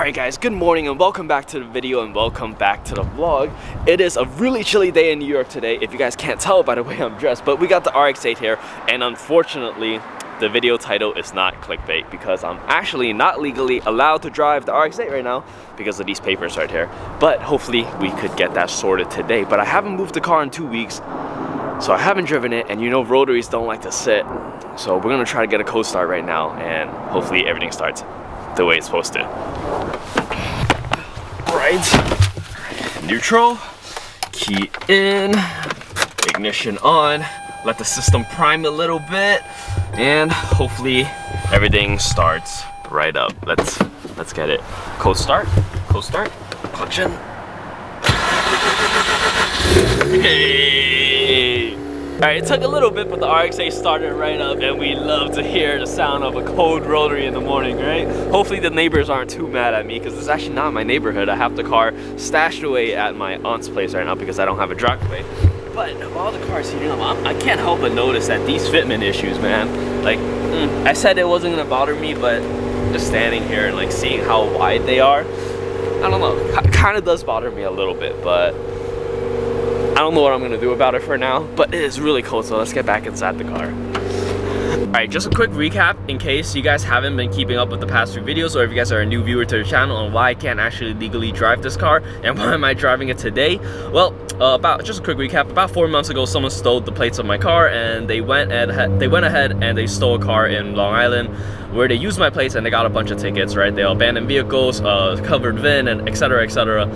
Alright guys, good morning and welcome back to the video and welcome back to the vlog. It is a really chilly day in New York today, if you guys can't tell by the way I'm dressed, but we got the Rx8 here, and unfortunately the video title is not clickbait because I'm actually not legally allowed to drive the Rx8 right now because of these papers right here. But hopefully we could get that sorted today. But I haven't moved the car in 2 weeks, so I haven't driven it, and you know Rotaries don't like to sit. So we're gonna try to get a cold start right now and hopefully everything starts the way it's supposed to. Right, neutral, key in, ignition on, let the system prime a little bit, and hopefully everything starts right up. Let's get it. Cold start, clutch in. Hey! Alright, it took a little bit, but the Rx8 started right up, and we love to hear the sound of a cold rotary in the morning, right? Hopefully the neighbors aren't too mad at me, because it's actually not my neighborhood. I have the car stashed away at my aunt's place right now because I don't have a driveway. But of all the cars heating up, I can't help but notice that these fitment issues, man. Like, I said it wasn't gonna bother me, but just standing here and like seeing how wide they are, I don't know, kind of does bother me a little bit, but I don't know what I'm gonna do about it for now. But it is really cold, so let's get back inside the car. Alright, just a quick recap in case you guys haven't been keeping up with the past few videos, or if you guys are a new viewer to the channel, on why I can't actually legally drive this car and why am I driving it today. Well, just a quick recap. About 4 months ago, someone stole the plates of my car, and they went ahead and they stole a car in Long Island where they used my plates and they got a bunch of tickets, right? They abandoned vehicles, covered VIN, and etc, etc.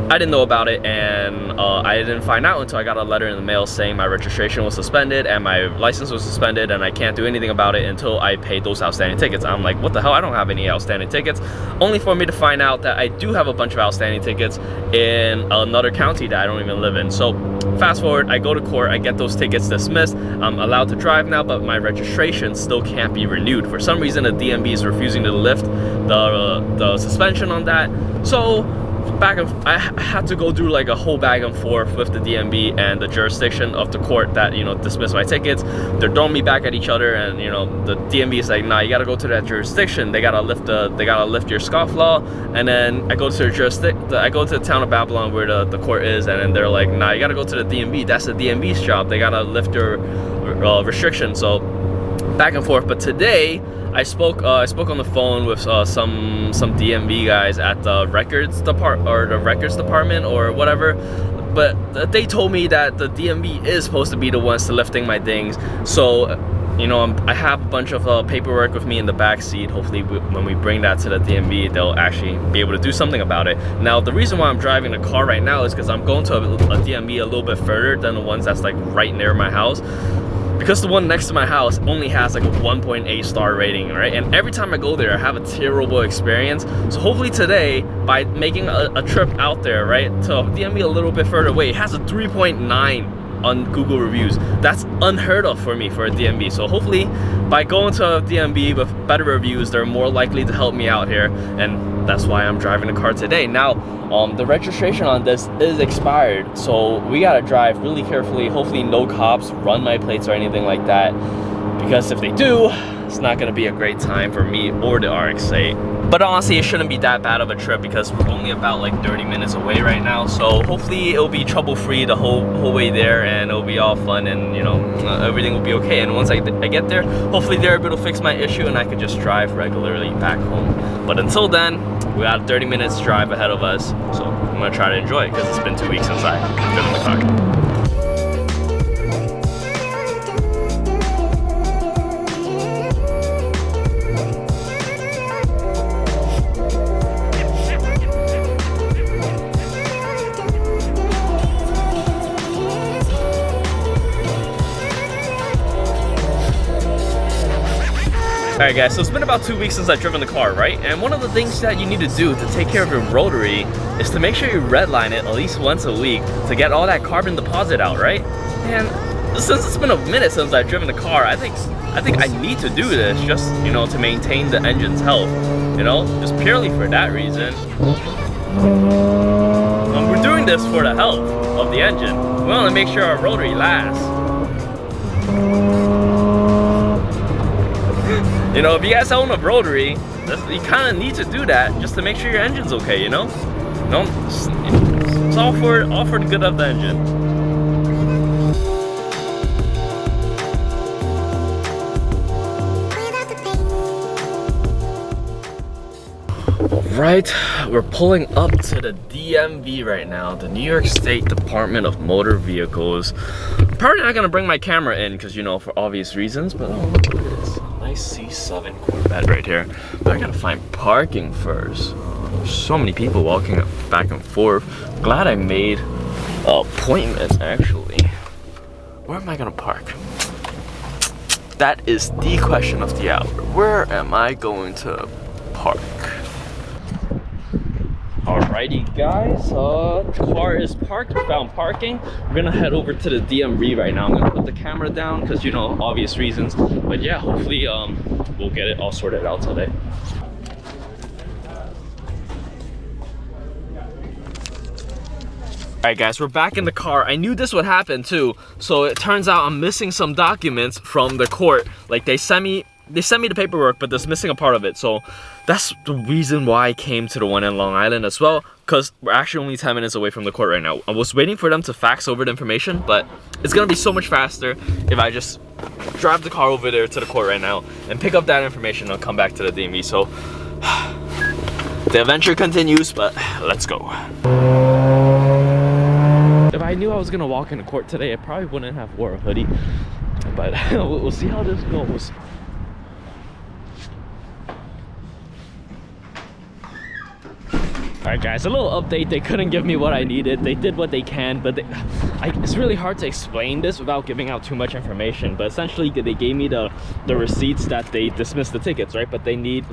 I didn't know about it, and I didn't find out until I got a letter in the mail saying my registration was suspended and my license was suspended, and I can't do anything about it until I pay those outstanding tickets. I'm like, what the hell? I don't have any outstanding tickets. Only for me to find out that I do have a bunch of outstanding tickets in another county that I don't even live in. So fast forward, I go to court, I get those tickets dismissed. I'm allowed to drive now, but my registration still can't be renewed. For some reason, the DMV is refusing to lift the suspension on that. So I had to go through like a whole back and forth with the DMV and the jurisdiction of the court that, you know, dismissed my tickets. They're throwing me back at each other, and you know, the DMV is like, nah, you gotta go to that jurisdiction. They gotta lift your scofflaw. And then I go to the town of Babylon where the court is, and then they're like, nah, you gotta go to the DMV. That's the DMV's job. They gotta lift your restriction. So back and forth. But today I spoke on the phone with some DMV guys at the records department or whatever, but they told me that the DMV is supposed to be the ones to lifting my things. So you know, I have a bunch of paperwork with me in the back seat. Hopefully when we bring that to the DMV, they'll actually be able to do something about it. Now the reason why I'm driving the car right now is because I'm going to a DMV a little bit further than the ones that's like right near my house, because the one next to my house only has like a 1.8 star rating, right? And every time I go there, I have a terrible experience. So hopefully today, by making a trip out there, right, to DMV a little bit further away, it has a 3.9 on Google reviews. That's unheard of for me for a DMV. So hopefully by going to a DMV with better reviews, they're more likely to help me out here, and that's why I'm driving the car today. Now the registration on this is expired, so we gotta drive really carefully. Hopefully no cops run my plates or anything like that, because if they do, it's not gonna be a great time for me or the Rx8. But honestly, it shouldn't be that bad of a trip because we're only about like 30 minutes away right now. So hopefully it'll be trouble-free the whole way there, and it'll be all fun, and you know, everything will be okay. And once I get there, hopefully they're able to fix my issue and I can just drive regularly back home. But until then, we got 30 minutes drive ahead of us, so I'm gonna try to enjoy it because it's been 2 weeks since I've driven the car. Alright guys, so it's been about 2 weeks since I've driven the car, right? And one of the things that you need to do to take care of your rotary is to make sure you redline it at least once a week to get all that carbon deposit out, right? And since it's been a minute since I've driven the car, I think I need to do this just, you know, to maintain the engine's health, you know, just purely for that reason. We're doing this for the health of the engine. We want to make sure our rotary lasts. You know, if you guys own a Rotary, you kind of need to do that just to make sure your engine's okay, you know? It's all for the good of the engine. Right, we're pulling up to the DMV right now, the New York State Department of Motor Vehicles. I'm probably not gonna bring my camera in because, you know, for obvious reasons, but oh, look at this. Nice C7 Corvette right here. But I gotta find parking first. There's so many people walking back and forth. Glad I made an appointment, actually. Where am I gonna park? That is the question of the hour. Where am I going to park? Alrighty guys, car is parked, found parking. We're gonna head over to the DMV right now. I'm gonna put the camera down because, you know, obvious reasons. But yeah, hopefully we'll get it all sorted out today. Alright guys, we're back in the car. I knew this would happen too. So it turns out I'm missing some documents from the court. Like they sent me the paperwork, but there's missing a part of it. So that's the reason why I came to the one in Long Island as well, because we're actually only 10 minutes away from the court right now. I was waiting for them to fax over the information, but it's gonna be so much faster if I just drive the car over there to the court right now and pick up that information and come back to the DMV. So the adventure continues, but let's go. If I knew I was gonna walk into court today, I probably wouldn't have wore a hoodie, but we'll see how this goes. Alright guys, a little update. They couldn't give me what I needed. They did what they can, but it's really hard to explain this without giving out too much information. But essentially, they gave me the receipts that they dismissed the tickets, right? But they need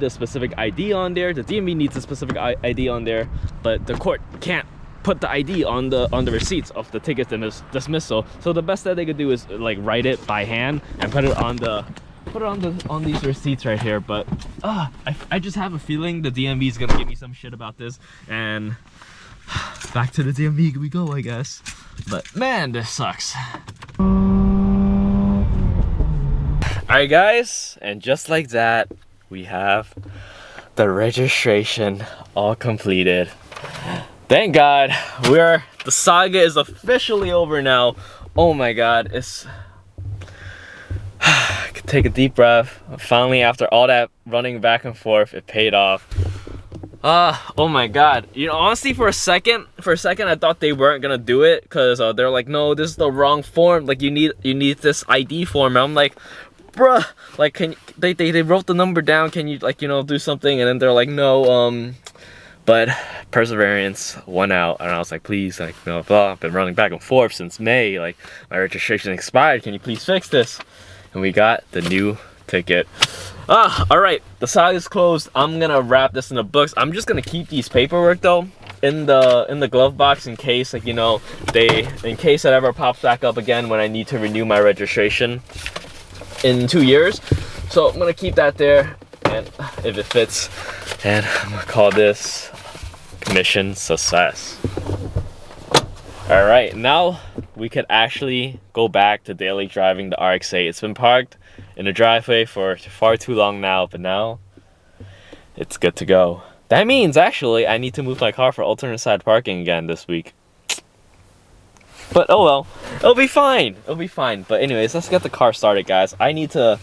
a specific ID on there. The DMV needs a specific ID on there, but the court can't put the ID on the receipts of the tickets and this dismissal. So the best that they could do is like write it by hand and put it on these receipts right here. But I just have a feeling the DMV is gonna give me some shit about this, and back to the DMV we go, I guess. But man, this sucks. Alright guys, and just like that, we have the registration all completed. Thank God, the saga is officially over now. Oh my God, I could take a deep breath. Finally, after all that running back and forth, it paid off. Oh my God. You know, honestly, for a second, I thought they weren't gonna do it because they're like, no, this is the wrong form. Like, you need this ID form. And I'm like, bruh, like, they wrote the number down. Can you, like, you know, do something? And then they're like, no, but perseverance won out, and I was like, please, like, blah, blah. I've been running back and forth since May. Like, my registration expired. Can you please fix this? And we got the new ticket. All right, the saga is closed. I'm gonna wrap this in the books. I'm just gonna keep these paperwork though in the glove box in case, like, you know, in case it ever pops back up again when I need to renew my registration in 2 years. So I'm gonna keep that there, and if it fits, and I'm gonna call this mission success. All right, now we could actually go back to daily driving the Rx8. It's been parked in the driveway for far too long now, but now it's good to go. That means actually I need to move my car for alternate side parking again this week. But oh well, it'll be fine. It'll be fine. But anyways, let's get the car started, guys. I need to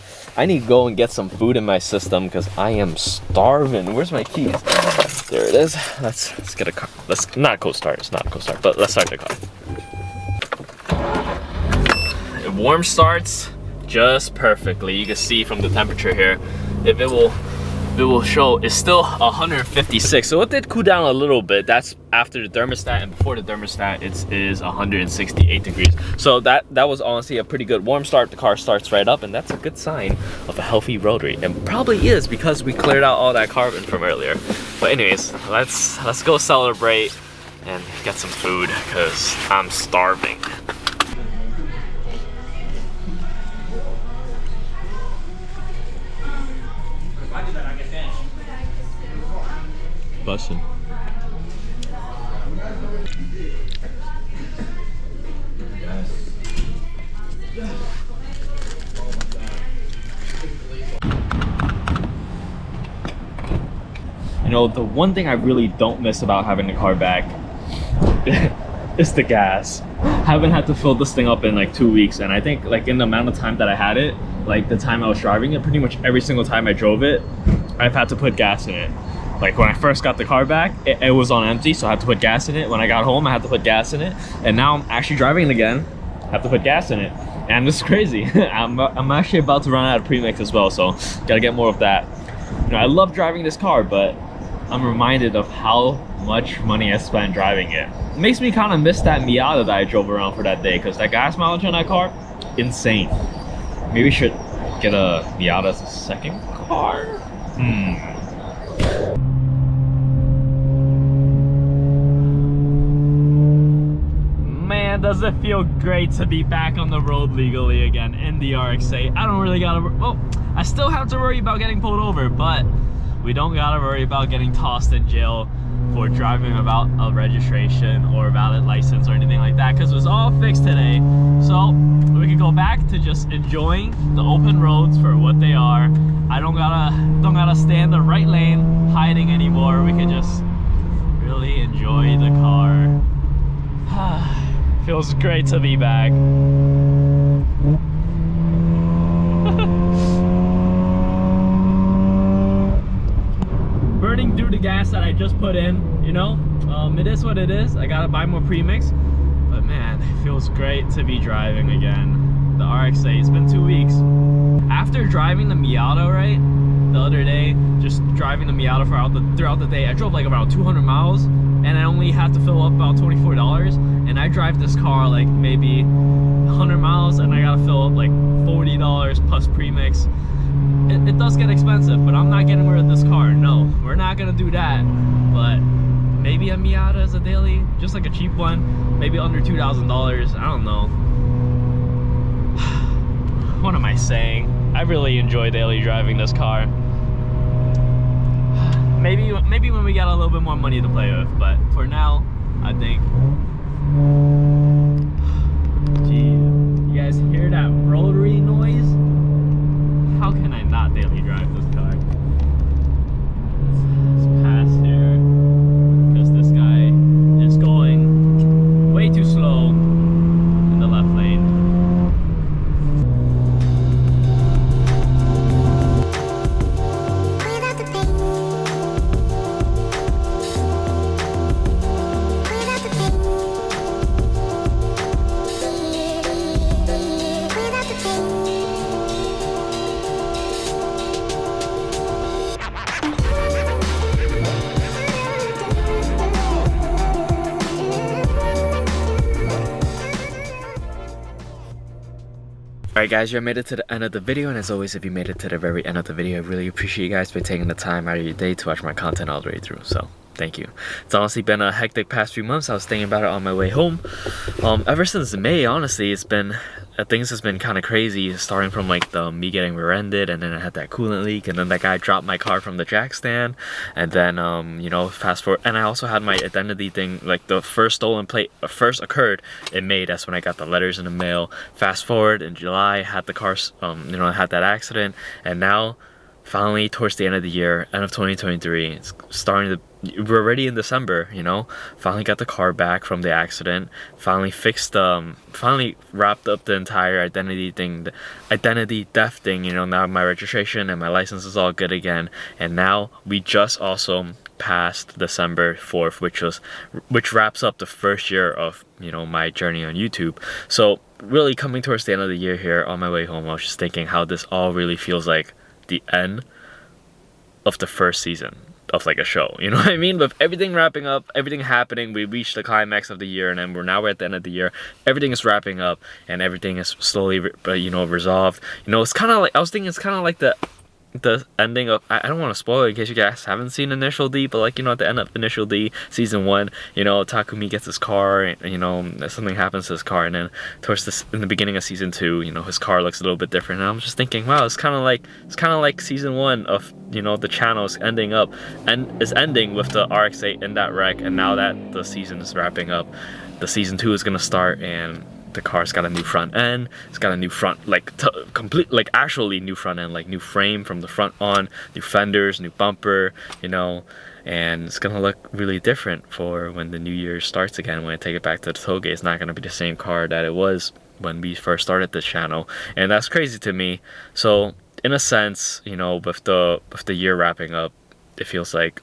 go and get some food in my system because I am starving. Where's my keys? There it is. Let's get a car. Let's not co-start. It's not a co-start, but let's start the car. It warm starts just perfectly. You can see from the temperature here, if it will show it's still 156, so it did cool down a little bit. That's after the thermostat, and before the thermostat it is 168 degrees. So that was honestly a pretty good warm start. The car starts right up, and that's a good sign of a healthy rotary, and probably is because we cleared out all that carbon from earlier. But anyways, let's go celebrate and get some food because I'm starving. Bussin'. You know, the one thing I really don't miss about having the car back is the gas. Haven't had to fill this thing up in like 2 weeks, and I think like in the amount of time that I had it, like the time I was driving it, pretty much every single time I drove it, I've had to put gas in it. Like when I first got the car back, it was on empty, so I had to put gas in it. When I got home, I had to put gas in it, and now I'm actually driving it again, I have to put gas in it, and this is crazy. I'm actually about to run out of premix as well, so gotta get more of that. You know, I love driving this car, but I'm reminded of how much money I spent driving it. It makes me kind of miss that Miata that I drove around for that day, because that gas mileage on that car, insane. Maybe I should get a Miata as a second car. Man, does it feel great to be back on the road legally again in the Rx8. I don't really gotta, well, I still have to worry about getting pulled over, but we don't gotta worry about getting tossed in jail for driving without a registration or valid license or anything like that, because it was all fixed today. So we can go back to just enjoying the open roads for what they are. I don't gotta stay in the right lane hiding anymore. We can just really enjoy the car. Feels great to be back. Burning through the gas that I just put in, you know, it is what it is. I gotta buy more premix, but man, it feels great to be driving again. The Rx8, it's been 2 weeks. After driving the Miata, right, the other day, just driving the Miata throughout the day, I drove like around 200 miles, and I only had to fill up about $24, and I drive this car like maybe 100 miles, and I gotta fill up like $40 plus premix. It does get expensive, but I'm not getting rid of this car. No, we're not gonna do that. But maybe a Miata as a daily, just like a cheap one, maybe under $2,000. I don't know. What am I saying? I really enjoy daily driving this car. Maybe when we got a little bit more money to play with, but for now, I think. Gee, you guys hear that rotary noise? How can I not daily drive this car? Let's pass here, because this guy is going way too slow in the left lane. Alright guys, you made it to the end of the video, and as always, if you made it to the very end of the video, I really appreciate you guys for taking the time out of your day to watch my content all the way through, so thank you. It's honestly been a hectic past few months. I was thinking about it on my way home. Ever since May, honestly, it's been things has been kind of crazy, starting from like me getting rear-ended, and then I had that coolant leak, and then that guy dropped my car from the jack stand, and then you know, fast forward, and I also had my identity thing, like the first stolen plate first occurred in May. That's when I got the letters in the mail. Fast forward in July, had the car, you know, I had that accident, and now finally towards the end of the year, end of 2023, it's starting to, we're already in December, you know, finally got the car back from the accident, finally fixed, finally wrapped up the entire identity thing, the identity theft thing, you know. Now my registration and my license is all good again, and now we just also passed December 4th, which wraps up the first year of, you know, my journey on YouTube. So really coming towards the end of the year here, on my way home, I was just thinking how this all really feels like the end of the first season of like a show, you know what I mean? With everything wrapping up, everything happening, we reached the climax of the year, and then we're at the end of the year, everything is wrapping up, and everything is slowly you know, resolved. You know, it's kind of like, I was thinking it's kind of like the ending of, I don't want to spoil it in case you guys haven't seen Initial D, but like, you know, at the end of Initial D season 1, you know, Takumi gets his car, and you know, something happens to his car, and then towards this, in the beginning of season 2, you know, his car looks a little bit different, and I'm just thinking, wow, it's kind of like season 1 of, you know, the channel's ending up, and is ending with the Rx8 in that wreck, and now that the season is wrapping up, the season 2 is gonna start, and the car's got a new front end, it's got a new front, like complete, like actually new front end, like new frame from the front on, new fenders, new bumper, you know, and it's gonna look really different for when the new year starts again. When I take it back to the tollgate, it's not gonna be the same car that it was when we first started this channel, and that's crazy to me. So in a sense, you know, with the year wrapping up, it feels like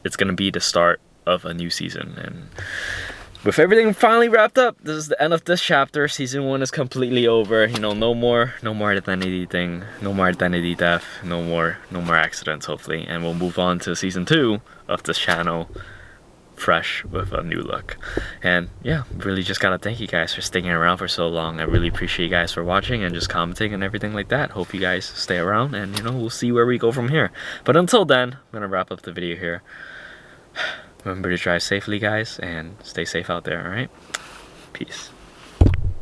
it's gonna be the start of a new season. And with everything finally wrapped up, this is the end of this chapter. Season 1 is completely over. You know, no more identity thing, no more identity theft, no more accidents, hopefully. And we'll move on to season 2 of this channel, fresh with a new look. And yeah, really just gotta thank you guys for sticking around for so long. I really appreciate you guys for watching and just commenting and everything like that. Hope you guys stay around, and you know, we'll see where we go from here. But until then, I'm gonna wrap up the video here. Remember to drive safely, guys, and stay safe out there, alright? Peace.